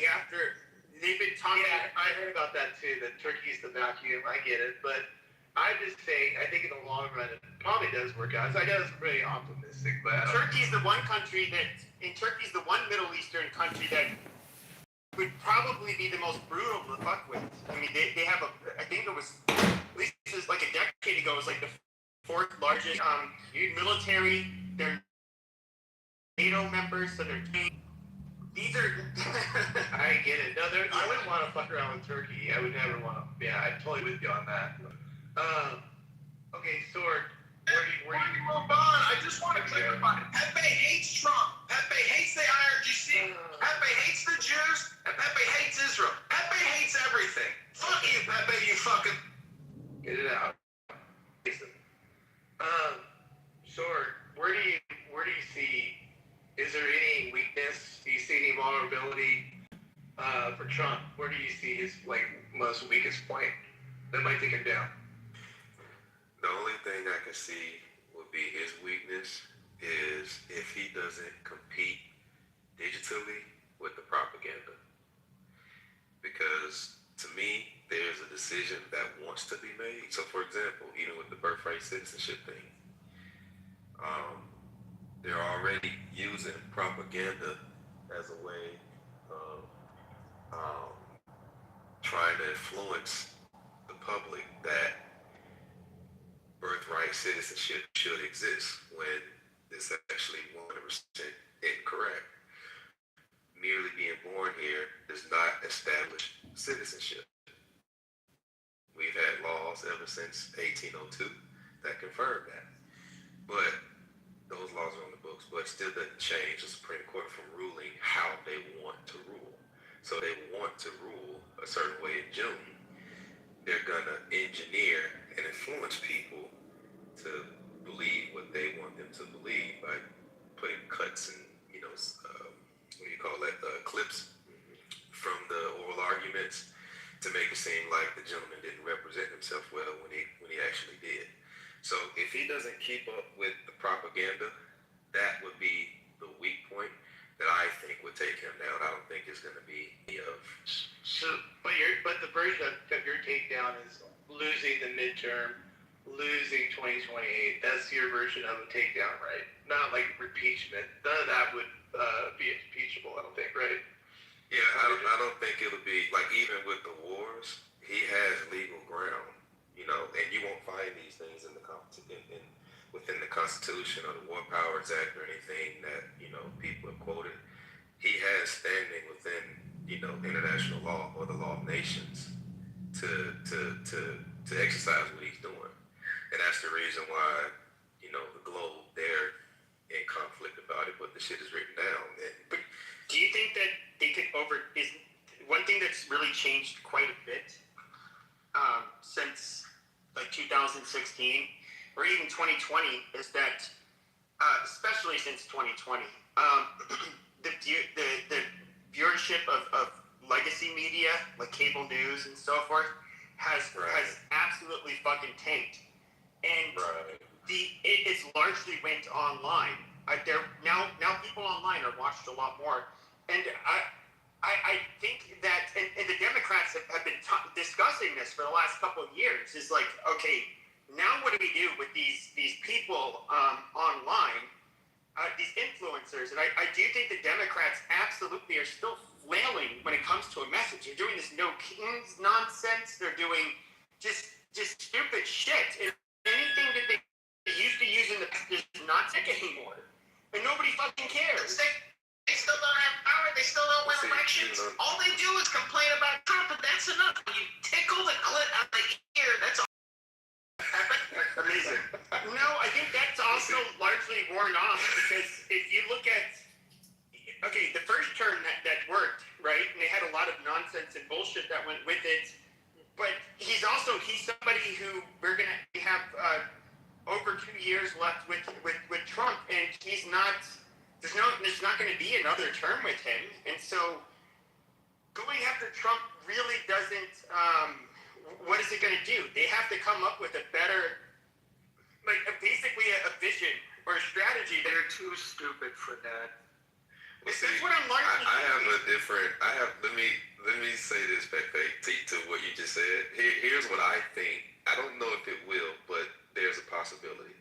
turkey after they've been talking. Yeah, I heard about that too. That Turkey's the vacuum. I get it, but I just think I think in the long run it probably does work out. So I know it's pretty optimistic, but Turkey's the one country Turkey's the one Middle Eastern country that would probably be the most brutal to fuck with. I mean, they have I think it was at least it was like a decade ago. It was like the fourth largest military. They're NATO members, so they're. These are. I get it. No, I wouldn't want to fuck around with Turkey. I would never want to. Yeah, I'm totally with you on that. Okay, Sword. Before you move on, I just want to clarify. Pepe hates Trump. Pepe hates the IRGC. Pepe hates the Jews. And Pepe hates Israel. Pepe hates everything. Fuck you, Pepe. You fucking. Get it out. Sword. Where do you see? Is there any weakness? Do you see any vulnerability for Trump? Where do you see his most weakest point that might take him down? The only thing I can see would be his weakness is if he doesn't compete digitally with the propaganda. Because to me, there's a decision that wants to be made. So for example, even with the birthright citizenship thing, they're already using propaganda as a way of trying to influence the public that birthright citizenship should exist when it's actually 100% incorrect. Merely being born here does not establish citizenship. We've had laws ever since 1802 that confirm that. But those laws are on the books, but it still doesn't change the Supreme Court from ruling how they want to rule. So they want to rule a certain way in June. They're gonna engineer and influence people to believe what they want them to believe by putting cuts and clips from the oral arguments to make it seem like the gentleman didn't represent himself well when he actually did. So if he doesn't keep up with the propaganda, that would be the weak point that I think would take him down. I don't think it's going to be of. So, but the version of your takedown is losing the midterm, losing 2028. That's your version of a takedown, right? Not like impeachment. None of that would be impeachable, I don't think, right? Yeah, I don't think it'll be like, even with the wars, he has legal ground, and you won't find these things in the within the Constitution or the War Powers Act or anything that people have quoted. He has standing within international law or the law of nations to exercise what he's doing, and that's the reason why the globe they're in conflict about it, but the shit is written down. But do you think that they could is one thing that's really changed quite a bit since like 2016 or even 2020 is that especially since 2020 the viewership of legacy media like cable news and so forth has absolutely fucking tanked, and it's largely went online. Now people online are watched a lot more, and I think that and the Democrats have been discussing this for the last couple of years. Is like, okay, now what do we do with these people online, these influencers? And I do think the Democrats absolutely are still flailing when it comes to a message. They're doing this no kings nonsense. They're doing just stupid shit. And anything that they used to use in the past is not sick anymore. And nobody fucking cares. They still don't have power. They still don't win elections. All they do is complain about Trump, and that's enough. When you tickle the clit on the ear, that's all. Amazing. No, I think that's also largely worn off, because if you look at, okay, the first term that worked, right, and they had a lot of nonsense and bullshit that went with it, but he's somebody who we're going to have over 2 years left with Trump, and there's not going to be another term with him, and so going after Trump really doesn't. What is it going to do? They have to come up with a better, basically a vision or a strategy. They're too stupid for that. Well, see, That's what I'm learning. let me say this, Pepe, to what you just said. Here's what I think. I don't know if it will, but there's a possibility.